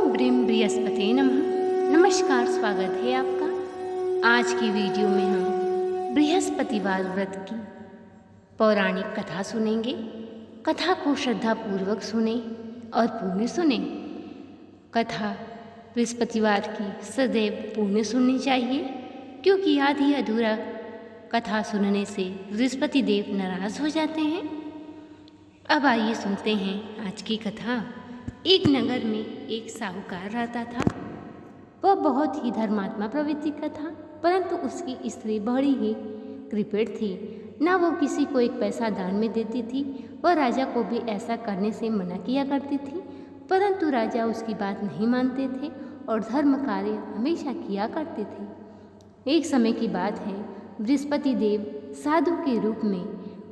ओम brim Brihaspati नमः। नमस्कार, स्वागत है आपका। आज की वीडियो में हम बृहस्पतिवार व्रत की पौराणिक कथा सुनेंगे। कथा को श्रद्धापूर्वक सुने और पुण्य सुने। कथा बृहस्पतिवार की सदैव पुण्य सुननी चाहिए, क्योंकि आधी अधूरा कथा सुनने से बृहस्पति देव नाराज हो जाते हैं। अब आइए सुनते हैं आज की कथा। एक नगर में एक साहूकार रहता था। वह बहुत ही धर्मात्मा प्रवृत्ति का था, परंतु उसकी स्त्री बड़ी ही कृपण थी। न वो किसी को एक पैसा दान में देती थी। वह राजा को भी ऐसा करने से मना किया करती थी, परंतु राजा उसकी बात नहीं मानते थे और धर्म कार्य हमेशा किया करते थे। एक समय की बात है, बृहस्पति देव साधु के रूप में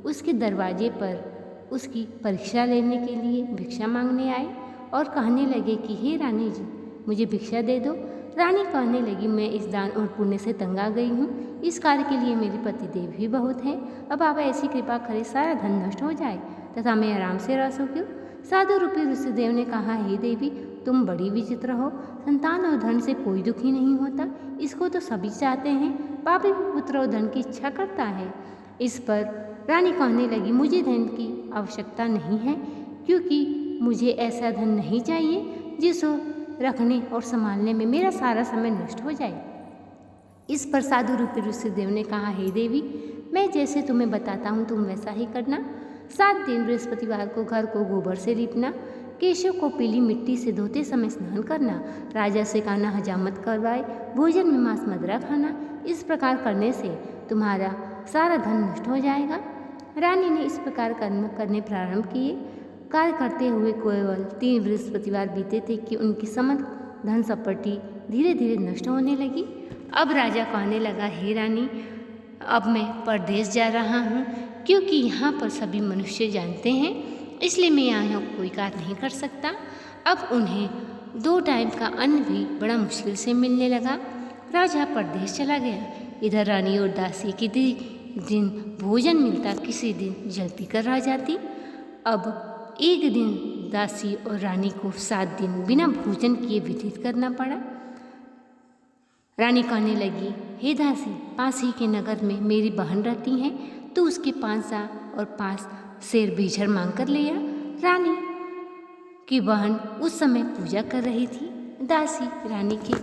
उसके दरवाजे पर उसकी परीक्षा लेने के लिए भिक्षा मांगने आए और कहने लगे कि हे रानी जी, मुझे भिक्षा दे दो। रानी कहने लगी, मैं इस दान और पुण्य से तंग आ गई हूँ। इस कार्य के लिए मेरे पति देव भी बहुत हैं। अब आप ऐसी कृपा करें, सारा धन नष्ट हो जाए तथा मैं आराम से रह सकूं। साधु रूपी ऋषिदेव ने कहा, हे देवी, तुम बड़ी विचित्र हो। संतान और धन से कोई दुखी नहीं होता, इसको तो सभी चाहते हैं। पापी पुत्र और धन की इच्छा करता है। इस पर रानी कहने लगी, मुझे धन की आवश्यकता नहीं है, क्योंकि मुझे ऐसा धन नहीं चाहिए जिसको रखने और संभालने में मेरा सारा समय नष्ट हो जाए। इस पर साधु रूपी ऋषिदेव ने कहा, हे देवी, मैं जैसे तुम्हें बताता हूँ तुम वैसा ही करना। 7 दिन बृहस्पतिवार को घर को गोबर से लीपना, केशों को पीली मिट्टी से धोते समय स्नान करना, राजा से कहना हजामत करवाए, भोजन में मांस मदिरा खाना। इस प्रकार करने से तुम्हारा सारा धन नष्ट हो जाएगा। रानी ने इस प्रकार कर्म करने प्रारंभ किए। कार्य करते हुए केवल 3 बृहस्पतिवार बीते थे कि उनकी समस्त धन संपत्ति धीरे धीरे नष्ट होने लगी। अब राजा कहने लगा, हे रानी, अब मैं परदेश जा रहा हूँ, क्योंकि यहाँ पर सभी मनुष्य जानते हैं, इसलिए मैं यहाँ कोई कार्य नहीं कर सकता। अब उन्हें 2 टाइम का अन्न भी बड़ा मुश्किल से मिलने लगा। राजा परदेश चला गया। इधर रानी और दासी किसी दिन भोजन मिलता, किसी दिन जल्दी कर रह जाती। अब एक दिन दासी और रानी को 7 दिन बिना भोजन किए व्यतीत करना पड़ा। रानी कहने लगी, हे दासी, पास ही के नगर में मेरी बहन रहती हैं, तो उसके 5 सा और 5 शेर बीझर मांग कर ले आ। रानी की बहन उस समय पूजा कर रही थी। दासी रानी की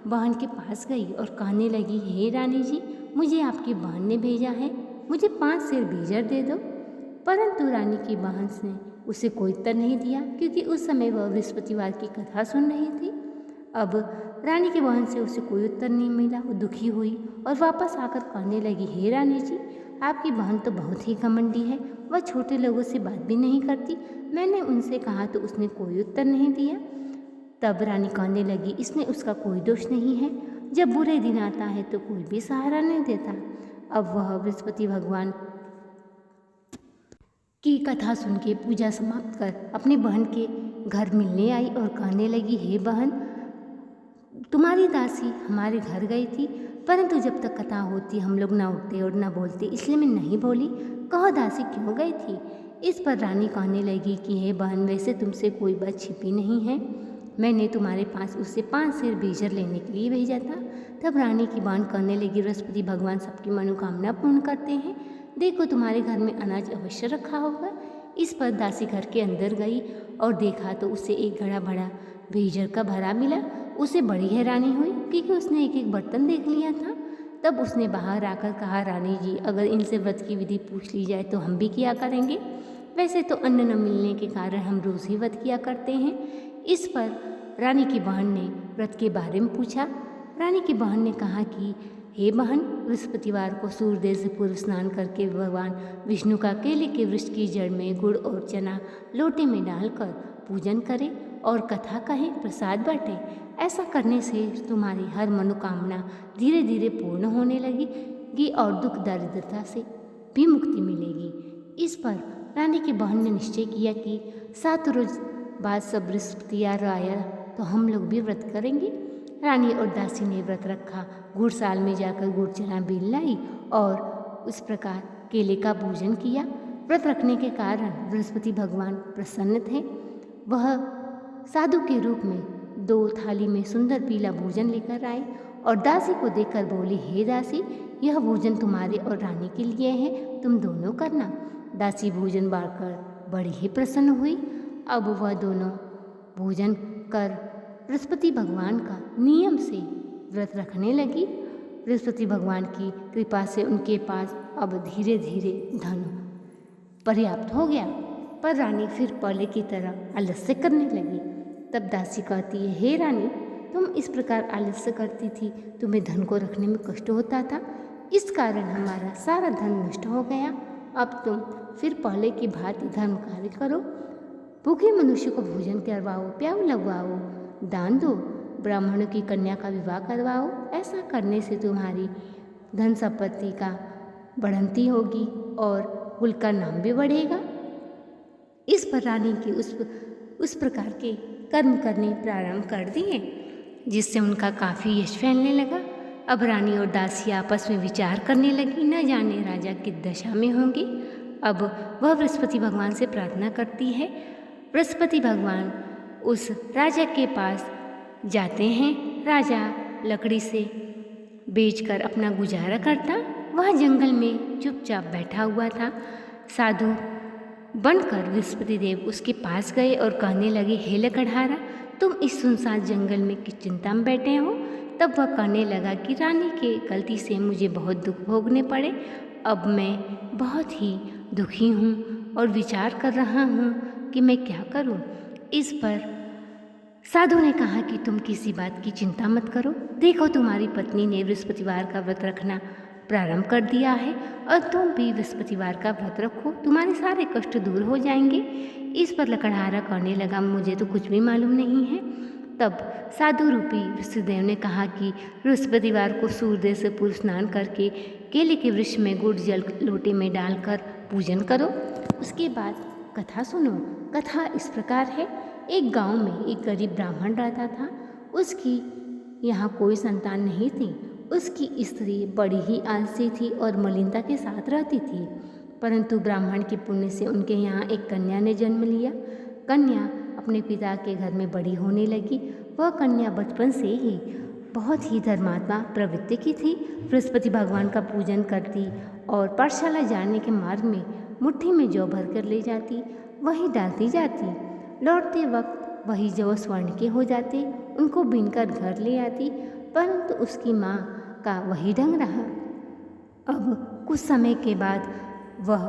बहन के पास गई और कहने लगी, हे रानी जी, मुझे आपकी बहन ने भेजा है, मुझे 5 शेर बीझर दे दो। परंतु रानी की बहन ने उसे कोई उत्तर नहीं दिया, क्योंकि उस समय वह बृहस्पतिवार की कथा सुन रही थी। अब रानी की बहन से उसे कोई उत्तर नहीं मिला। वो दुखी हुई और वापस आकर कहने लगी, हे रानी जी, आपकी बहन तो बहुत ही घमंडी है, वह छोटे लोगों से बात भी नहीं करती। मैंने उनसे कहा तो उसने कोई उत्तर नहीं दिया। तब रानी कहने लगी, इसमें उसका कोई दोष नहीं है, जब बुरे दिन आता है तो कोई भी सहारा नहीं देता। अब वह बृहस्पति भगवान की कथा सुन के पूजा समाप्त कर अपनी बहन के घर मिलने आई और कहने लगी, हे बहन, तुम्हारी दासी हमारे घर गई थी, परंतु जब तक कथा होती हम लोग ना उठते और ना बोलते, इसलिए मैं नहीं बोली। कहो दासी क्यों गई थी? इस पर रानी कहने लगी कि हे बहन, वैसे तुमसे कोई बात छिपी नहीं है, मैंने तुम्हारे पास उससे 5 शेर बीझर लेने के लिए भेजा था। तब रानी की बहन कहने लगी, बृहस्पति भगवान सबकी मनोकामना पूर्ण करते हैं, देखो तुम्हारे घर में अनाज अवश्य रखा होगा। इस पर दासी घर के अंदर गई और देखा तो उसे एक घड़ा भरा बीझर का भरा मिला। उसे बड़ी हैरानी हुई, क्योंकि उसने एक एक बर्तन देख लिया था। तब उसने बाहर आकर कहा, रानी जी, अगर इनसे व्रत की विधि पूछ ली जाए तो हम भी किया करेंगे। वैसे तो अन्न न मिलने के कारण हम रोज़ ही व्रत किया करते हैं। इस पर रानी की बहन ने व्रत के बारे में पूछा। रानी की बहन ने कहा कि हे बहन, बृहस्पतिवार को सूर्योदय से पूर्व स्नान करके भगवान विष्णु का केले के वृक्ष की जड़ में गुड़ और चना लोटे में डालकर पूजन करें और कथा कहें, प्रसाद बांटें। ऐसा करने से तुम्हारी हर मनोकामना धीरे धीरे पूर्ण होने लगेगी और दुख दरिद्रता से भी मुक्ति मिलेगी। इस पर रानी की बहन ने निश्चय किया कि 7 रोज बाद सब बृहस्पतिवार आया तो हम लोग भी व्रत करेंगे। रानी और दासी ने व्रत रखा। घुड़साल में जाकर गुड़ चना बीन लाई और उस प्रकार केले का पूजन किया। व्रत रखने के कारण बृहस्पति भगवान प्रसन्न थे। वह साधु के रूप में 2 थाली में सुंदर पीला भोजन लेकर आए और दासी को देखकर बोली, हे दासी, यह भोजन तुम्हारे और रानी के लिए है, तुम दोनों करना। दासी भोजन बांटकर बड़ी ही प्रसन्न हुई। अब वह दोनों भोजन कर बृहस्पति भगवान का नियम से व्रत रखने लगी। बृहस्पति भगवान की कृपा से उनके पास अब धीरे धीरे धन पर्याप्त हो गया, पर रानी फिर पहले की तरह आलस्य करने लगी। तब दासी कहती है, हे रानी, तुम इस प्रकार आलस्य करती थी, तुम्हें धन को रखने में कष्ट होता था, इस कारण हमारा सारा धन नष्ट हो गया। अब तुम फिर पहले की भांति धर्म कार्य करो, भूखे मनुष्य को भोजन करवाओ, प्याऊ लगवाओ, दान दो, ब्राह्मणों की कन्या का विवाह करवाओ। ऐसा करने से तुम्हारी धन संपत्ति का बढ़ंती होगी और कुल का नाम भी बढ़ेगा। इस पर रानी की उस प्रकार के कर्म करने प्रारंभ कर दिए, जिससे उनका काफ़ी यश फैलने लगा। अब रानी और दासी आपस में विचार करने लगी, न जाने राजा किस दशा में होंगे। अब वह बृहस्पति भगवान से प्रार्थना करती है। बृहस्पति भगवान उस राजा के पास जाते हैं। राजा लकड़ी से बेचकर अपना गुजारा करता। वह जंगल में चुपचाप बैठा हुआ था। साधु बनकर बृहस्पति देव उसके पास गए और कहने लगे, हे लकड़हारा, तुम इस सुनसान जंगल में किस चिंता में बैठे हो। तब वह कहने लगा कि रानी के गलती से मुझे बहुत दुख भोगने पड़े। अब मैं बहुत ही दुखी हूँ और विचार कर रहा हूँ कि मैं क्या करूँ। इस पर साधु ने कहा कि तुम किसी बात की चिंता मत करो, देखो तुम्हारी पत्नी ने बृहस्पतिवार का व्रत रखना प्रारंभ कर दिया है और तुम भी बृहस्पतिवार का व्रत रखो, तुम्हारे सारे कष्ट दूर हो जाएंगे। इस पर लकड़हारा कहने लगा, मुझे तो कुछ भी मालूम नहीं है। तब साधु रूपी ऋषिदेव ने कहा कि बृहस्पतिवार को सूर्योदय से पूर्व स्नान करके केले के वृक्ष में गुड़ जल लोटे में डालकर पूजन करो। उसके बाद कथा सुनो। कथा इस प्रकार है। एक गांव में एक गरीब ब्राह्मण रहता था। उसकी यहाँ कोई संतान नहीं थी। उसकी स्त्री बड़ी ही आलसी थी और मलिनता के साथ रहती थी, परंतु ब्राह्मण के पुण्य से उनके यहाँ एक कन्या ने जन्म लिया। कन्या अपने पिता के घर में बड़ी होने लगी। वह कन्या बचपन से ही बहुत ही धर्मात्मा प्रवृत्ति की थी। बृहस्पति भगवान का पूजन करती और पाठशाला जाने के मार्ग में मुट्ठी में जौ भर कर ले जाती, वही डालती जाती। लौटते वक्त वही जौ स्वर्ण के हो जाते, उनको बीनकर घर ले आती, परंतु उसकी माँ का वही ढंग रहा। अब कुछ समय के बाद वह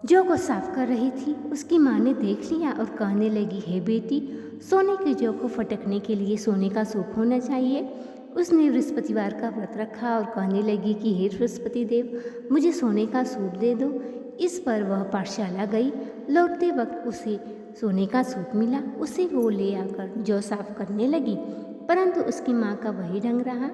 जौ को साफ कर रही थी। उसकी माँ ने देख लिया और कहने लगी, हे बेटी, सोने के जौ को फटकने के लिए सोने का सूप होना चाहिए। उसने बृहस्पतिवार का व्रत रखा और कहने लगी कि हे बृहस्पति देव, मुझे सोने का सूप दे दो। इस पर वह पाठशाला गई। लौटते वक्त उसे सोने का सूप मिला। उसे वो ले आकर जौ साफ करने लगी, परंतु उसकी माँ का वही ढंग रहा।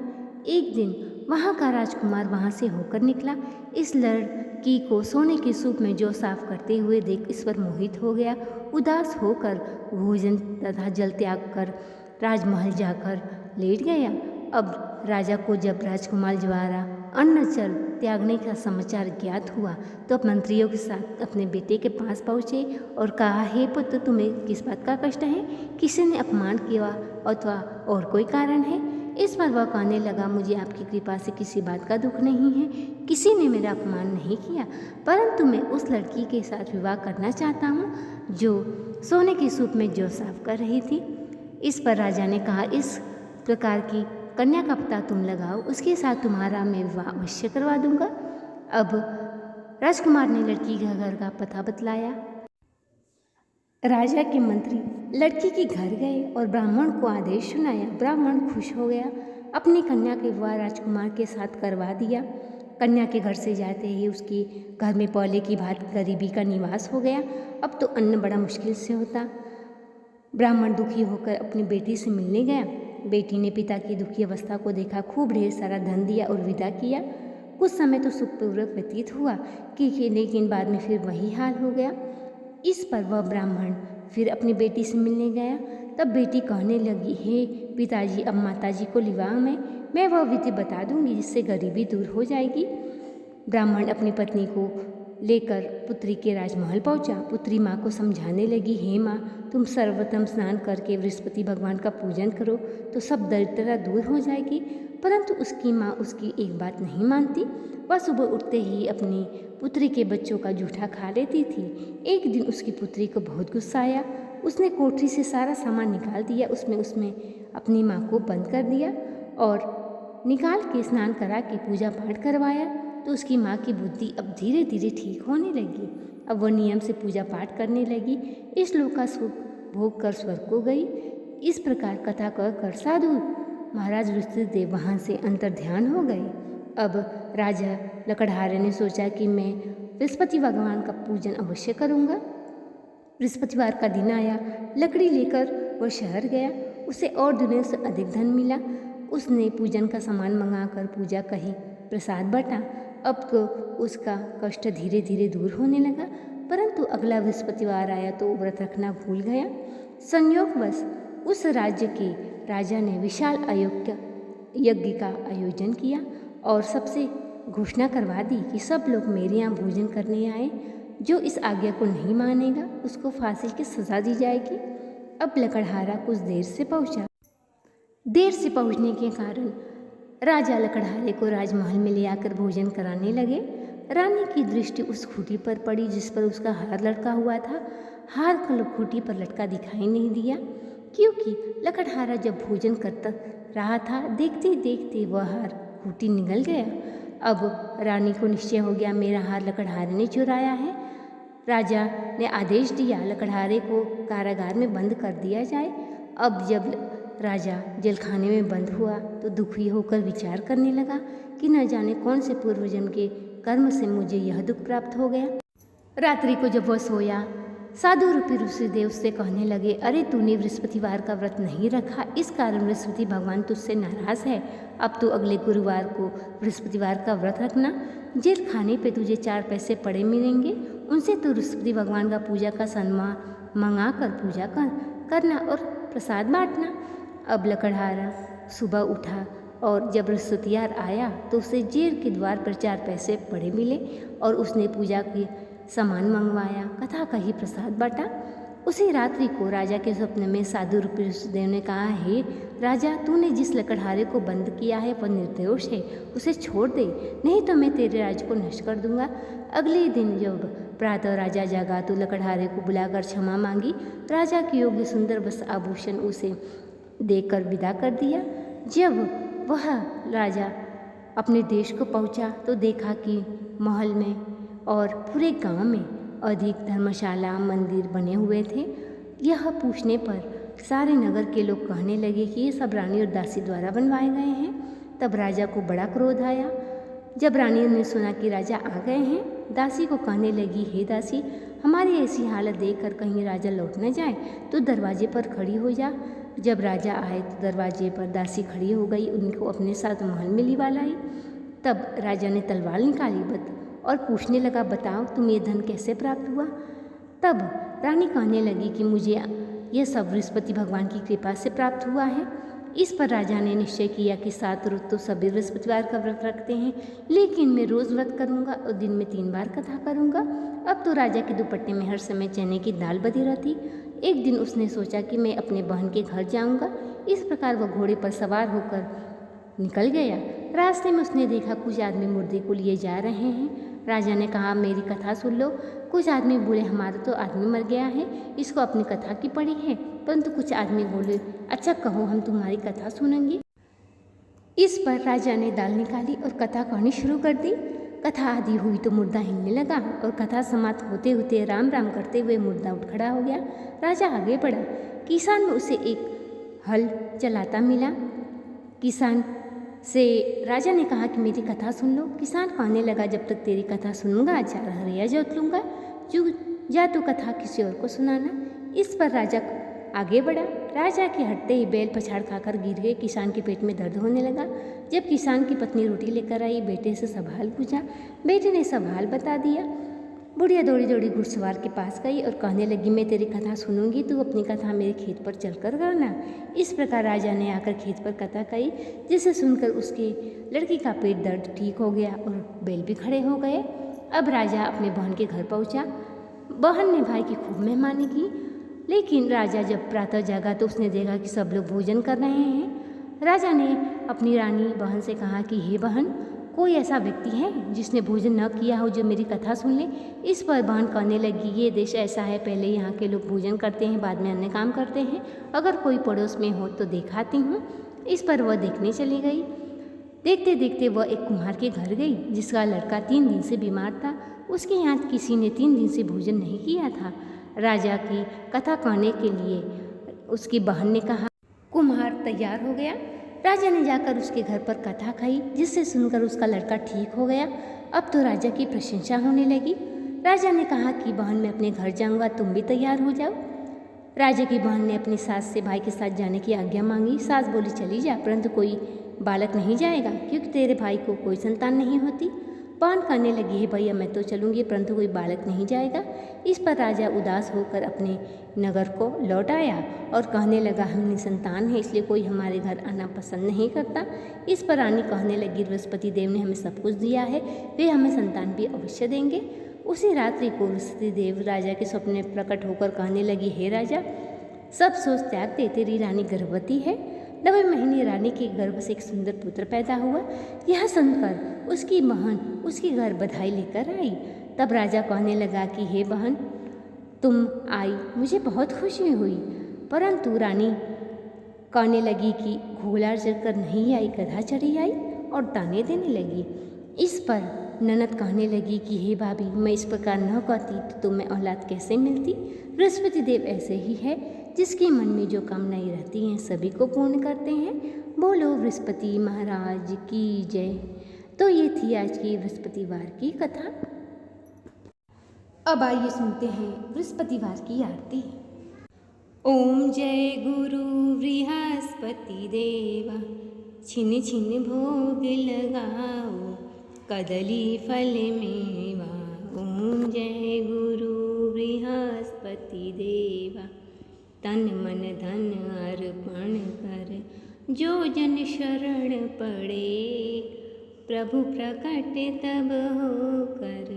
एक दिन वहाँ का राजकुमार वहाँ से होकर निकला। इस लड़की को सोने के सूप में जौ साफ करते हुए देख इस पर मोहित हो गया। उदास होकर भोजन तथा जल त्याग कर राजमहल जाकर लेट गया। अब राजा को जब राजकुमार द्वारा अन्न जल त्यागने का समाचार ज्ञात हुआ तो मंत्रियों के साथ अपने बेटे के पास पहुँचे और कहा, हे पुत्र, तुम्हें किस बात का कष्ट है? किसी ने अपमान किया अथवा और कोई कारण है? इस पर वह कहने लगा, मुझे आपकी कृपा से किसी बात का दुख नहीं है। किसी ने मेरा अपमान नहीं किया, परंतु मैं उस लड़की के साथ विवाह करना चाहता हूँ जो सोने के सूप में जौ साफ कर रही थी। इस पर राजा ने कहा, इस प्रकार की कन्या का पता तुम लगाओ, उसके साथ तुम्हारा मैं विवाह अवश्य करवा दूंगा। अब राजकुमार ने लड़की के घर का पता बतलाया। राजा के मंत्री लड़की के घर गए और ब्राह्मण को आदेश सुनाया। ब्राह्मण खुश हो गया, अपनी कन्या के विवाह राजकुमार के साथ करवा दिया। कन्या के घर से जाते ही उसके घर में पहले की भांति गरीबी का निवास हो गया। अब तो अन्न बड़ा मुश्किल से होता। ब्राह्मण दुखी होकर अपनी बेटी से मिलने गया। बेटी ने पिता की दुखी अवस्था को देखा, खूब ढेर सारा धन दिया और विदा किया। कुछ समय तो सुखपूर्वक व्यतीत हुआ कि लेकिन बाद में फिर वही हाल हो गया। इस पर वह ब्राह्मण फिर अपनी बेटी से मिलने गया। तब बेटी कहने लगी, हे पिताजी, अब माताजी को विवाह में मैं वह विधि बता दूंगी जिससे गरीबी दूर हो जाएगी। ब्राह्मण अपनी पत्नी को लेकर पुत्री के राजमहल पहुंचा। पुत्री माँ को समझाने लगी, हे माँ, तुम सर्वप्रथम स्नान करके बृहस्पति भगवान का पूजन करो तो सब दरिद्रता दूर हो जाएगी। परंतु उसकी माँ उसकी एक बात नहीं मानती। वह सुबह उठते ही अपनी पुत्री के बच्चों का जूठा खा लेती थी। एक दिन उसकी पुत्री को बहुत गुस्सा आया। उसने कोठरी से सारा सामान निकाल दिया। उसमें अपनी माँ को बंद कर दिया और निकाल के स्नान करा के पूजा पाठ करवाया। तो उसकी माँ की बुद्धि अब धीरे धीरे ठीक होने लगी। अब वह नियम से पूजा पाठ करने लगी। इस लोक का सुख भोग कर स्वर्ग को गई। इस प्रकार कथा कर साधु महाराज ऋषिदेव वहाँ से अंतर्ध्यान हो गए। अब राजा लकड़हारे ने सोचा कि मैं बृहस्पति भगवान का पूजन अवश्य करूँगा। बृहस्पतिवार का दिन आया। लकड़ी लेकर वह शहर गया। उसे और दिनों से अधिक धन मिला। उसने पूजन का सामान मंगाकर पूजा कही, प्रसाद बांटा। अब तो उसका कष्ट धीरे धीरे दूर होने लगा। परंतु अगला बृहस्पतिवार आया तो व्रत रखना भूल गया। संयोगवश उस राज्य के राजा ने विशाल यज्ञ का आयोजन किया और सबसे घोषणा करवा दी कि सब लोग मेरे यहाँ भोजन करने आए। जो इस आज्ञा को नहीं मानेगा उसको फांसी की सजा दी जाएगी। अब लकड़हारा कुछ देर से पहुंचा। देर से पहुंचने के कारण राजा लकड़हारे को राजमहल में ले आकर भोजन कराने लगे। रानी की दृष्टि उस खूंटी पर पड़ी जिस पर उसका हार लटका हुआ था। हार खूंटी पर लटका दिखाई नहीं दिया, क्योंकि लकड़हारा जब भोजन करता रहा था, देखते देखते वह हार खूंटी निगल गया। अब रानी को निश्चय हो गया, मेरा हार लकड़हारे ने चुराया है। राजा ने आदेश दिया लकड़हारे को कारागार में बंद कर दिया जाए। अब जब राजा जेलखाने में बंद हुआ तो दुखी होकर विचार करने लगा कि न जाने कौन से पूर्वजन्म के कर्म से मुझे यह दुख प्राप्त हो गया। रात्रि को जब वह सोया, साधु रूपी ऋषिदेव से कहने लगे, अरे तूने बृहस्पतिवार का व्रत नहीं रखा, इस कारण बृहस्पति भगवान तुझसे नाराज है। अब तो अगले गुरुवार को बृहस्पतिवार का व्रत रखना। जेल खाने पे तुझे 4 पैसे पड़े मिलेंगे, उनसे तो बृहस्पति भगवान का पूजा का सम्मान मंगा कर पूजा करना और प्रसाद बांटना। अब लकड़हारा सुबह उठा और जब बृहस्पतिवार आया तो उसे जेल के द्वार पर 4 पैसे पड़े मिले और उसने पूजा की सामान मंगवाया, कथा कही, प्रसाद बांटा। उसी रात्रि को राजा के स्वप्न में साधु रूपी ऋषिदेव ने कहा, हे राजा, तूने जिस लकड़हारे को बंद किया है वह निर्दोष है, उसे छोड़ दे, नहीं तो मैं तेरे राज्य को नष्ट कर दूंगा। अगले दिन जब प्रातः राजा जागा तो लकड़हारे को बुलाकर क्षमा मांगी। राजा के योग्य सुंदर वस्त्र आभूषण उसे देकर विदा कर दिया। जब वह राजा अपने देश को पहुंचा तो देखा कि महल में और पूरे गांव में अधिक धर्मशाला मंदिर बने हुए थे। यह पूछने पर सारे नगर के लोग कहने लगे कि ये सब रानी और दासी द्वारा बनवाए गए हैं। तब राजा को बड़ा क्रोध आया। जब रानी ने सुना कि राजा आ गए हैं, दासी को कहने लगी, हे दासी, हमारी ऐसी हालत देखकर कहीं राजा लौट न जाए तो दरवाजे पर खड़ी हो जा। जब राजा आए तो दरवाजे पर दासी खड़ी हो गई, उनको अपने साथ महल में लिवा लाई। तब राजा ने तलवार निकाली और पूछने लगा, बताओ तुम्हें ये धन कैसे प्राप्त हुआ। तब रानी कहने लगी कि मुझे यह सब बृहस्पति भगवान की कृपा से प्राप्त हुआ है। इस पर राजा ने निश्चय किया कि 7 रोज तो सभी बृहस्पतिवार का व्रत रखते हैं, लेकिन मैं रोज़ व्रत करूंगा और दिन में 3 बार कथा करूंगा। अब तो राजा के दुपट्टे में हर समय चने की दाल बधी रहती। एक दिन उसने सोचा कि मैं अपने बहन के घर जाऊंगा। इस प्रकार वह घोड़े पर सवार होकर निकल गया। रास्ते में उसने देखा कुछ आदमी मुर्दे को लिए जा रहे हैं। राजा ने कहा, मेरी कथा सुन लो। कुछ आदमी बोले, हमारा तो आदमी मर गया है, इसको अपनी कथा की पड़ी है। परंतु कुछ आदमी बोले, अच्छा कहो, हम तुम्हारी कथा सुनेंगे। इस पर राजा ने दाल निकाली और कथा कहनी शुरू कर दी। कथा आदि हुई तो मुर्दा हिलने लगा और कथा समाप्त होते होते राम राम करते हुए मुर्दा उठ खड़ा हो गया। राजा आगे बढ़ा। किसान में उसे एक हल चलाता मिला। किसान से राजा ने कहा कि मेरी कथा सुन लो। किसान कहने लगा, जब तक तेरी कथा सुनूंगा 4 हरिया जोत लूँगा, जा तो कथा किसी और को सुनाना। इस पर राजा आगे बढ़ा। राजा के हटते ही बैल पछाड़ खाकर गिर गए। किसान के पेट में दर्द होने लगा। जब किसान की पत्नी रोटी लेकर आई, बेटे से सब हाल पूछा। बेटे ने सब हाल बता दिया। बुढ़िया दौड़ी दौड़ी घुड़सवार के पास गई और कहने लगी, मैं तेरी कथा सुनूंगी, तू अपनी कथा मेरे खेत पर चलकर करना। इस प्रकार राजा ने आकर खेत पर कथा कही, जिसे सुनकर उसके लड़की का पेट दर्द ठीक हो गया और बैल भी खड़े हो गए। अब राजा अपने बहन के घर पहुंचा। बहन ने भाई की खूब मेहमानी की, लेकिन राजा जब प्रातः जागा तो उसने देखा कि सब लोग भोजन कर रहे हैं। राजा ने अपनी रानी बहन से कहा कि हे बहन, कोई ऐसा व्यक्ति है जिसने भोजन न किया हो जो मेरी कथा सुन ले। इस पर बहन कहने लगी, ये देश ऐसा है, पहले यहाँ के लोग भोजन करते हैं, बाद में अन्य काम करते हैं। अगर कोई पड़ोस में हो तो दिखाती हूँ। इस पर वह देखने चली गई। देखते देखते वह एक कुम्हार के घर गई जिसका लड़का 3 दिन से बीमार था। उसके यहाँ किसी ने 3 दिन से भोजन नहीं किया था। राजा की कथा कहने के लिए उसकी बहन ने कहा। कुम्हार तैयार हो गया। राजा ने जाकर उसके घर पर कथा कही, जिससे सुनकर उसका लड़का ठीक हो गया। अब तो राजा की प्रशंसा होने लगी। राजा ने कहा कि बहन, मैं अपने घर जाऊंगा, तुम भी तैयार हो जाओ। राजा की बहन ने अपनी सास से भाई के साथ जाने की आज्ञा मांगी। सास बोली, चली जा, परंतु कोई बालक नहीं जाएगा, क्योंकि तेरे भाई को कोई संतान नहीं होती। बहन कहने लगी, है भैया, मैं तो चलूँगी, परंतु कोई बालक नहीं जाएगा। इस पर राजा उदास होकर अपने नगर को लौट आया और कहने लगा, हम निसंतान हैं, इसलिए कोई हमारे घर आना पसंद नहीं करता। इस पर रानी कहने लगी, बृहस्पति देव ने हमें सब कुछ दिया है, वे हमें संतान भी अवश्य देंगे। उसी रात्रि को बृहस्पति देव राजा के स्वप्न में प्रकट होकर कहने लगी, हे राजा, सब सोच त्याग दे, तेरी रानी गर्भवती है। 9वें महीने रानी के गर्भ से एक सुंदर पुत्र पैदा हुआ। यह सुनकर उसकी बहन उसके घर बधाई लेकर आई। तब राजा कहने लगा कि हे बहन, तुम आई, मुझे बहुत खुशी हुई। परंतु रानी कहने लगी कि घोड़ा चढ़कर नहीं आई, गधा चढ़ी आई, और ताने देने लगी। इस पर ननद कहने लगी कि हे भाभी, मैं इस प्रकार न कहती तो तुम्हें औलाद कैसे मिलती। बृहस्पति देव ऐसे ही है, जिसके मन में जो कामनाएं रहती हैं सभी को पूर्ण करते हैं। बोलो बृहस्पति महाराज की जय। तो ये थी आज की बृहस्पतिवार की कथा। अब आइए सुनते हैं बृहस्पतिवार की आरती। ओम जय गुरु बृहस्पति देवा, छिन छिन भोग लगाओ, कदली फल मेवा। ओम जय गुरु बृहस्पति देवा, तन मन धन अर्पण कर, जो जन शरण पड़े, प्रभु प्रकट तब होकर,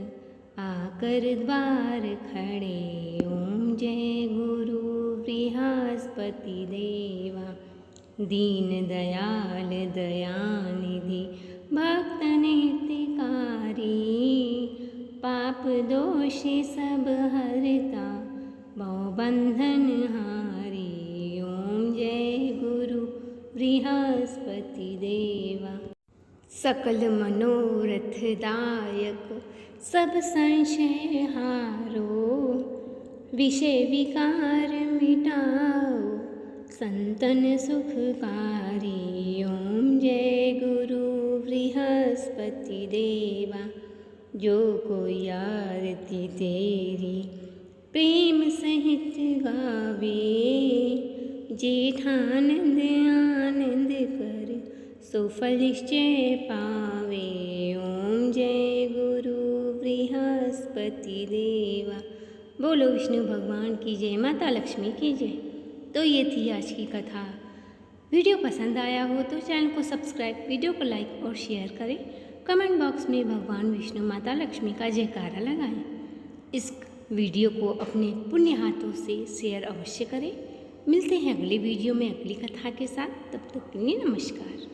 आकर द्वार खड़े। ओम जय गुरु बृहस्पति देवा, दीन दयाल दयानिधि, भक्त हितकारी, पाप दोष सब हरता, भवबंधन हारी। ओम जय गुरु बृहस्पति देवा, सकल मनोरथ दायक, सब संशय हारो, विषय विकार मिटाओ, संतन सुखकारी। ओम जय गुरु बृहस्पति देवा, जो कोई आरती तेरी प्रेम सहित गावे, जेठानंद आनंद कर, सो फल निश्चय पावे। ओम जय गुरु बृहस्पति देवा। बोलो विष्णु भगवान की जय, माता लक्ष्मी की जय। तो ये थी आज की कथा। वीडियो पसंद आया हो तो चैनल को सब्सक्राइब, वीडियो को लाइक और शेयर करें। कमेंट बॉक्स में भगवान विष्णु माता लक्ष्मी का जयकारा लगाएं। इस वीडियो को अपने पुण्य हाथों से शेयर अवश्य करें। मिलते हैं अगले वीडियो में अगली कथा के साथ। तब तक के लिए नमस्कार।